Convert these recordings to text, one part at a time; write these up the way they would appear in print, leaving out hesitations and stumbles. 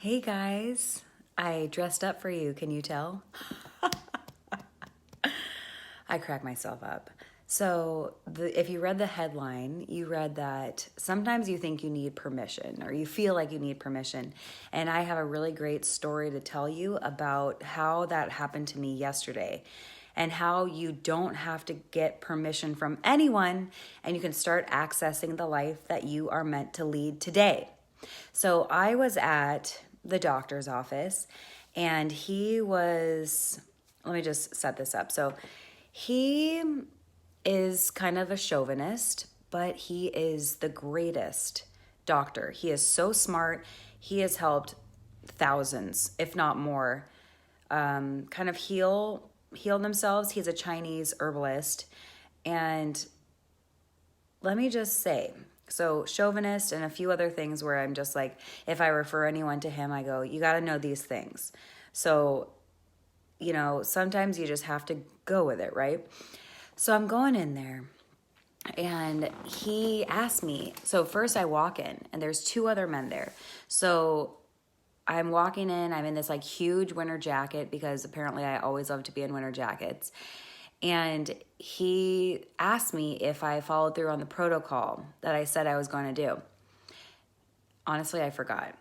Hey guys, I dressed up for you. Can you tell? I crack myself up. If you read the headline, you read that sometimes you think you need permission or you feel like you need permission. And I have a really great story to tell you about how that happened to me yesterday and how you don't have to get permission from anyone and you can start accessing the life that you are meant to lead today. So I was at the doctor's office and let me just set this up. So he is kind of a chauvinist, but he is the greatest doctor. He is so smart. He has helped thousands, if not more, kind of heal themselves. He's a Chinese herbalist. And let me just say, so chauvinist and a few other things where I'm just like, if I refer anyone to him, I go, you got to know these things. So, sometimes you just have to go with it, right? So I'm going in there and he asked me, so first I walk in and there's two other men there. So I'm walking in, I'm in this like huge winter jacket because apparently I always love to be in winter jackets. And he asked me if I followed through on the protocol that I said I was going to do. Honestly, I forgot.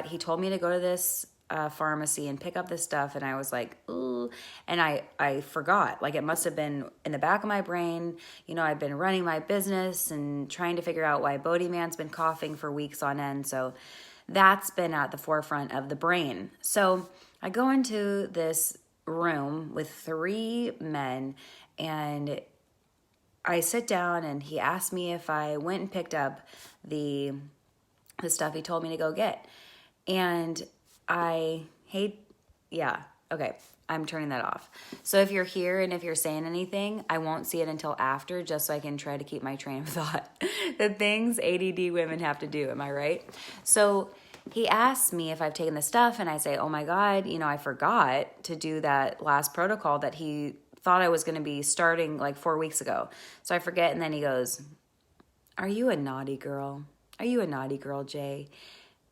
He told me to go to this pharmacy and pick up this stuff, and I was like, ooh. And I forgot. Like, it must have been in the back of my brain. I've been running my business and trying to figure out why Bodie Man's been coughing for weeks on end. So that's been at the forefront of the brain. So I go into this room with three men and I sit down and he asked me if I went and picked up the stuff he told me to go get. And okay, I'm turning that off. So if you're here and if you're saying anything, I won't see it until after, just so I can try to keep my train of thought. The things ADD women have to do, am I right? So he asked me if I've taken the stuff, and I say, oh my God, I forgot to do that last protocol that he thought I was going to be starting like 4 weeks ago. So I forget, and then he goes, are you a naughty girl? Are you a naughty girl, Jay?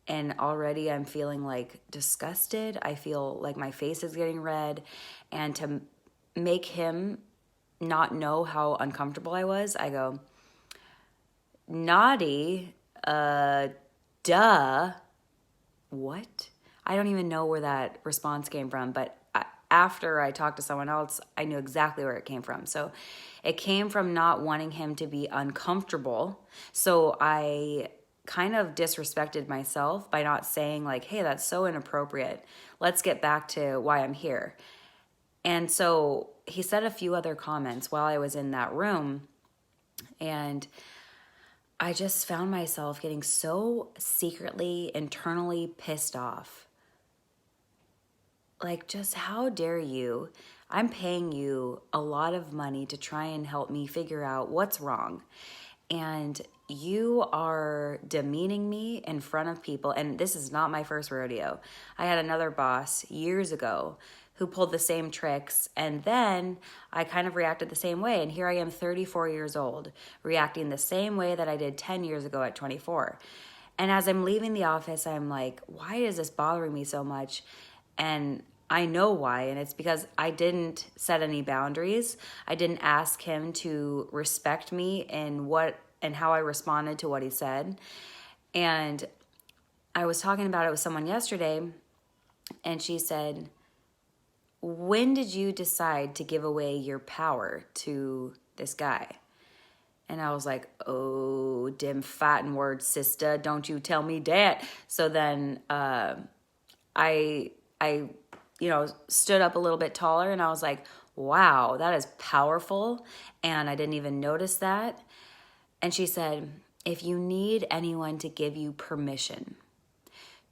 And already I'm feeling like disgusted. I feel like my face is getting red. And to make him not know how uncomfortable I was, I go, naughty? Duh. What? I don't even know where that response came from, but after I talked to someone else, I knew exactly where it came from. So it came from not wanting him to be uncomfortable. So I kind of disrespected myself by not saying like, hey, that's so inappropriate. Let's get back to why I'm here. And so he said a few other comments while I was in that room, and I just found myself getting so secretly, internally pissed off. Like, just how dare you? I'm paying you a lot of money to try and help me figure out what's wrong. And you are demeaning me in front of people. And this is not my first rodeo. I had another boss years ago who pulled the same tricks, and then I kind of reacted the same way. And here I am 34 years old, reacting the same way that I did 10 years ago at 24. And as I'm leaving the office, I'm like, why is this bothering me so much? And I know why, and it's because I didn't set any boundaries. I didn't ask him to respect me and how I responded to what he said. And I was talking about it with someone yesterday, and she said, when did you decide to give away your power to this guy? And I was like, oh, dim fighting words, sister, don't you tell me that. So then I stood up a little bit taller, and I was like, wow, that is powerful. And I didn't even notice that. And she said, if you need anyone to give you permission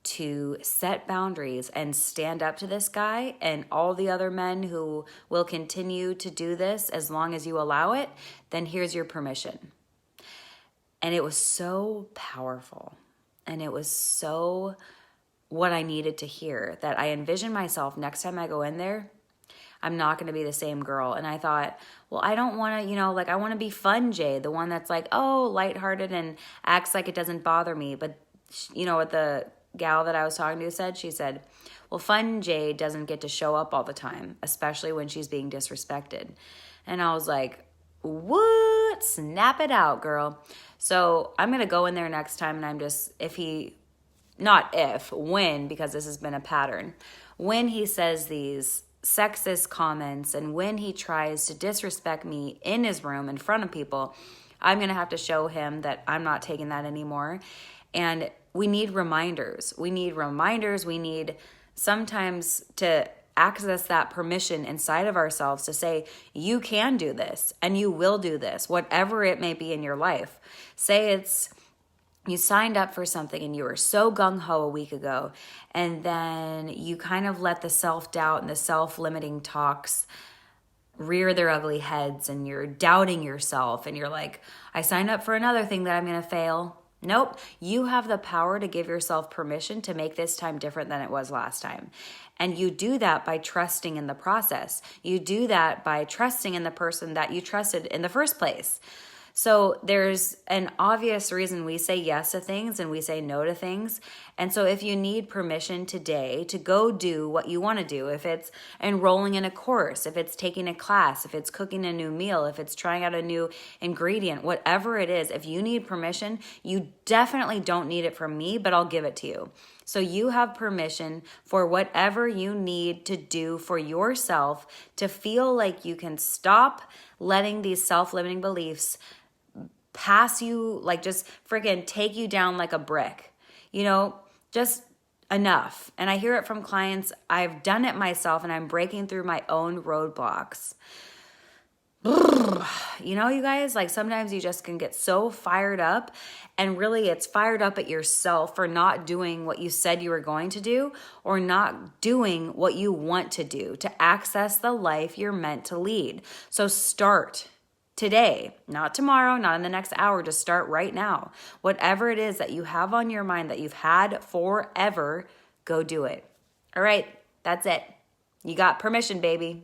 to set boundaries and stand up to this guy and all the other men who will continue to do this as long as you allow it, then here's your permission. And it was so powerful. And it was so what I needed to hear, that I envision myself next time I go in there, I'm not going to be the same girl. And I thought, well, I don't want to, I want to be fun, Jay, the one that's like, oh, lighthearted and acts like it doesn't bother me. But, at the gal that I was talking to said. She said, well, Fun Jade doesn't get to show up all the time, especially when she's being disrespected. And I was like, what? Snap it out, girl. So I'm going to go in there next time, and I'm just, when, because this has been a pattern, when he says these sexist comments and when he tries to disrespect me in his room in front of people, I'm going to have to show him that I'm not taking that anymore. And we need reminders. We need sometimes to access that permission inside of ourselves to say, you can do this and you will do this, whatever it may be in your life. Say it's, you signed up for something and you were so gung-ho a week ago, and then you kind of let the self-doubt and the self-limiting talks rear their ugly heads, and you're doubting yourself, and you're like, I signed up for another thing that I'm going to fail. Nope. You have the power to give yourself permission to make this time different than it was last time. And you do that by trusting in the process. You do that by trusting in the person that you trusted in the first place. So there's an obvious reason we say yes to things and we say no to things. And so if you need permission today to go do what you want to do, if it's enrolling in a course, if it's taking a class, if it's cooking a new meal, if it's trying out a new ingredient, whatever it is, if you need permission, you definitely don't need it from me, but I'll give it to you. So you have permission for whatever you need to do for yourself to feel like you can stop letting these self-limiting beliefs pass you, like just freaking take you down like a brick, just enough. And I hear it from clients. I've done it myself, and I'm breaking through my own roadblocks. You guys, like sometimes you just can get so fired up, and really it's fired up at yourself for not doing what you said you were going to do, or not doing what you want to do to access the life you're meant to lead. So start today, not tomorrow, not in the next hour, just start right now. Whatever it is that you have on your mind that you've had forever, go do it. All right, that's it. You got permission, baby.